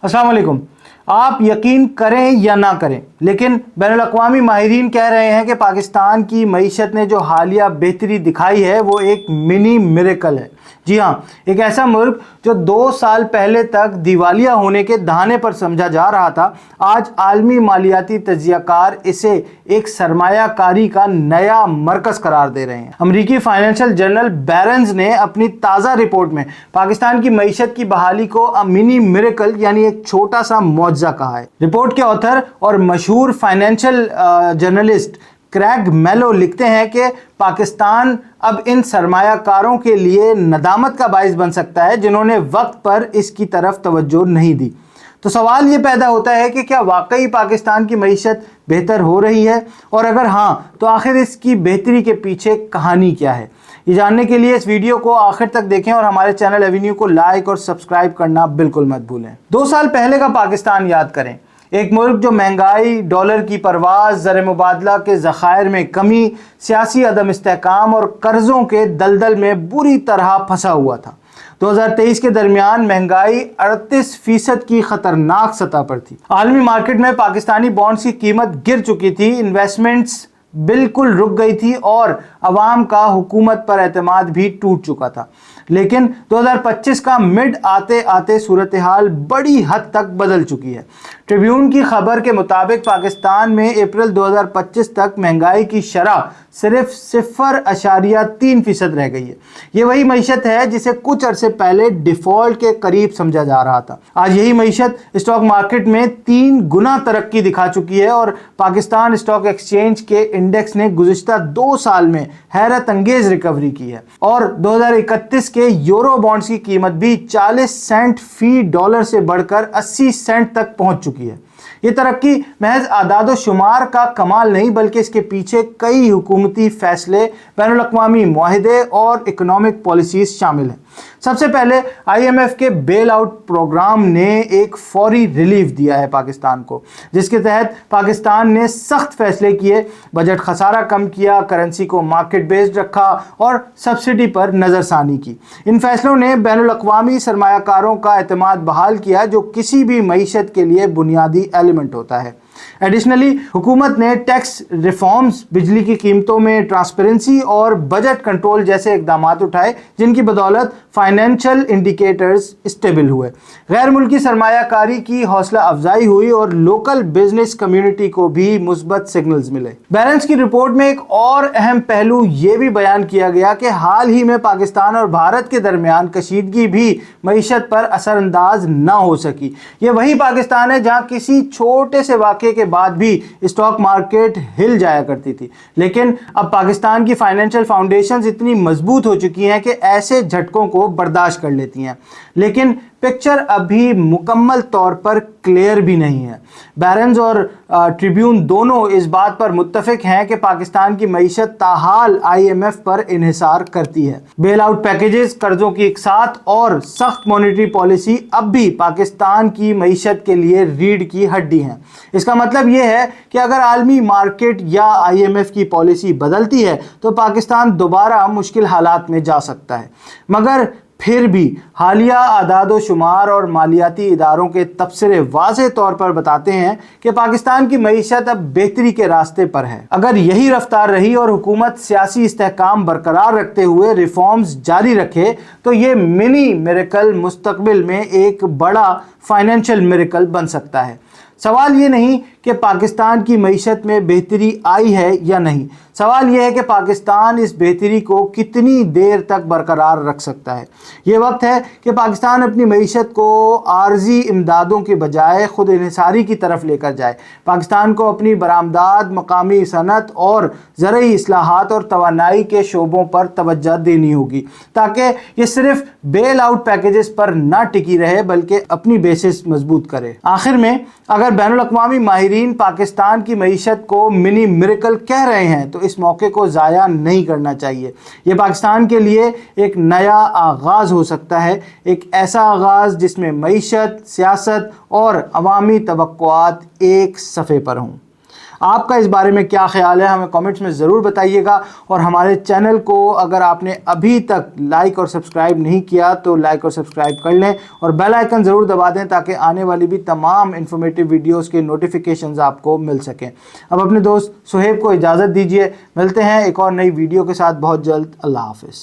अस्सलाम वालेकुम। आप यकीन करें या ना करें, लेकिन बैनुल-अक़वामी माहिरीन कह रहे हैं कि पाकिस्तान की मईशत ने जो हालिया बेहतरी दिखाई है वो एक मिनी मिरेकल है। जी हाँ, एक ऐसा मुल्क जो 2 साल पहले तक दिवालिया होने के दहाने पर समझा जा रहा था, आज आलमी मालियाती तज्ज़ियाकार इसे एक सरमायाकारी का नया मरकज़ करार दे रहे हैं। अमरीकी फाइनेंशियल जर्नल बैरन्स ने अपनी ताज़ा रिपोर्ट में पाकिस्तान की मईशत की बहाली को अ मिनी मिरेकल यानी एक छोटा सा मौजज़ा कहा है। रिपोर्ट के ऑथर और मशहूर फाइनेंशियल जर्नलिस्ट क्रैग मेलो लिखते हैं कि पाकिस्तान अब इन सरमायाकारों के लिए नदामत का बाइस बन सकता है जिन्होंने वक्त पर इसकी तरफ तवज्जो नहीं दी। तो सवाल ये पैदा होता है कि क्या वाकई पाकिस्तान की मईशत बेहतर हो रही है, और अगर हाँ तो आखिर इसकी बेहतरी के पीछे कहानी क्या है। ये जानने के लिए इस वीडियो को आखिर तक देखें और हमारे चैनल एवेन्यू को लाइक और सब्सक्राइब करना बिल्कुल मत भूलें। 2 साल पहले का पाकिस्तान याद करें, एक मुल्क जो महंगाई, डॉलर की परवाज़, ज़र मुबादला के ज़खायर में कमी, सियासी अदम इस्तेहकाम और कर्ज़ों के दलदल में बुरी तरह फंसा हुआ था। 2023 के दरमियान महंगाई 38% की खतरनाक सतह पर थी। आलमी मार्केट में पाकिस्तानी बॉन्ड्स की कीमत गिर चुकी थी, इन्वेस्टमेंट्स बिल्कुल रुक गई थी और अवाम का हुकूमत पर एतमाद भी टूट चुका था। लेकिन 2025 का मिड आते आते सूरत हाल बड़ी हद तक बदल चुकी है। ट्रिब्यून की खबर के मुताबिक पाकिस्तान में अप्रैल 2025 तक महंगाई की शरह सिर्फ 0.3% रह गई है। ये वही मईशत है जिसे कुछ अरसे पहले डिफ़ॉल्ट के करीब समझा जा रहा था। आज यही मईशत स्टॉक मार्केट में 3 गुना तरक्की दिखा चुकी है और पाकिस्तान स्टॉक एक्सचेंज के इंडेक्स ने गुज़िश्ता 2 साल में हैरत अंगेज रिकवरी की है और 2031 के यूरो बॉन्ड्स की कीमत भी 40 सेंट फी डॉलर से बढ़कर 80 सेंट तक पहुंच चुकी है। ये तरक्की महज आदाद शुमार का कमाल नहीं, बल्कि इसके पीछे कई हुकूमती फैसले, बैनुल-अक़वामी मुआहदे और इकोनॉमिक पॉलिसीज शामिल हैं। सबसे पहले IMF के बेल आउट प्रोग्राम ने एक फौरी रिलीफ दिया है पाकिस्तान को, जिसके तहत पाकिस्तान ने सख्त फैसले किए, बजट खसारा कम किया, करेंसी को मार्केट बेस्ड रखा और सब्सिडी पर नज़रसानी की। इन फैसलों ने बैनुल-अक़वामी सरमायाकारों का एतमाद बहाल किया, जो किसी भी मईशत के लिए बुनियादी एलिमेंट होता है। एडिशनली हुकूमत ने टैक्स रिफॉर्म्स, बिजली की कीमतों में ट्रांसपेरेंसी और बजट कंट्रोल जैसे इकदाम उठाए, जिनकी बदौलत फाइनेंशियल इंडिकेटर्स स्टेबल हुए, गैर मुल्की सरमायाकारी की हौसला अफजाई हुई और लोकल बिजनेस कम्युनिटी को भी मुस्बत सिग्नल्स मिले। बैलेंस की रिपोर्ट में एक और अहम पहलू ये भी बयान किया गया कि हाल ही में पाकिस्तान और भारत के दरमियान कशीदगी भी मईशत पर असरअंदाज ना हो सकी। ये वही पाकिस्तान है जहाँ किसी छोटे से वाक़े के बाद भी स्टॉक मार्केट हिल जाया करती थी, लेकिन अब पाकिस्तान की फाइनेंशियल फाउंडेशंस इतनी मजबूत हो चुकी हैं कि ऐसे झटकों को बर्दाश्त कर लेती हैं। लेकिन पिक्चर अभी मुकम्मल तौर पर क्लियर भी नहीं है। बैरन्स और ट्रिब्यून दोनों इस बात पर मुत्तफिक हैं कि पाकिस्तान की मईशत ताहाल IMF पर इन्हिसार करती है। बेल आउट पैकेजेस, कर्जों की इकसात और सख्त मॉनेटरी पॉलिसी अब भी पाकिस्तान की मईशत के लिए रीढ़ की हड्डी हैं। इसका मतलब यह है कि अगर आलमी मार्केट या IMF की पॉलिसी बदलती है तो पाकिस्तान दोबारा मुश्किल हालात में जा सकता है। मगर फिर भी हालिया आदाद शुमार और मालियाती इदारों के तबसरे वाज़ेह तौर पर बताते हैं कि पाकिस्तान की मईशत अब बेहतरी के रास्ते पर है। अगर यही रफ्तार रही और हुकूमत सियासी इस्तेहकाम बरकरार रखते हुए रिफॉर्म्स जारी रखे तो ये मिनी मिरेकल मुस्तकबिल में एक बड़ा फाइनेंशियल मिरेकल बन सकता है। सवाल ये नहीं कि पाकिस्तान की मईशत में बेहतरी आई है या नहीं, सवाल यह है कि पाकिस्तान इस बेहतरी को कितनी देर तक बरकरार रख सकता है। ये वक्त है कि पाकिस्तान अपनी मईशत को आर्जी इमदादों के बजाय खुद इन्हिसारी की तरफ लेकर जाए। पाकिस्तान को अपनी बरामदात, मकामी सनत और ज़रई इस्लाहात और तवानाई के शोबों पर तवज्जो देनी होगी, ताकि ये सिर्फ बेल आउट पैकेजेस पर ना टिकी रहे बल्कि अपनी बेसिस मजबूत करे। आखिर में अगर बैनुल-अक़वामी माहिरीन पाकिस्तान की मईशत को मिनी मिरेकल कह रहे हैं तो इस मौके को ज़ाया नहीं करना चाहिए। ये पाकिस्तान के लिए एक नया आगाज़ हो सकता है, एक ऐसा आगाज़ जिसमें मईशत, सियासत और अवामी तवक्कुआत एक सफ़े पर हों। آپ کا اس بارے میں کیا خیال ہے ہمیں کامنٹس میں ضرور بتائیے گا، اور ہمارے چینل کو اگر آپ نے ابھی تک لائک اور سبسکرائب نہیں کیا تو لائک اور سبسکرائب کر لیں، اور بیل آئیکن ضرور دبا دیں تاکہ آنے والی بھی تمام انفارمیٹیو ویڈیوز کے نوٹیفیکیشنز آپ کو مل سکیں۔ اب اپنے دوست سہیب کو اجازت دیجیے، ملتے ہیں ایک اور نئی ویڈیو کے ساتھ بہت جلد۔ اللہ حافظ۔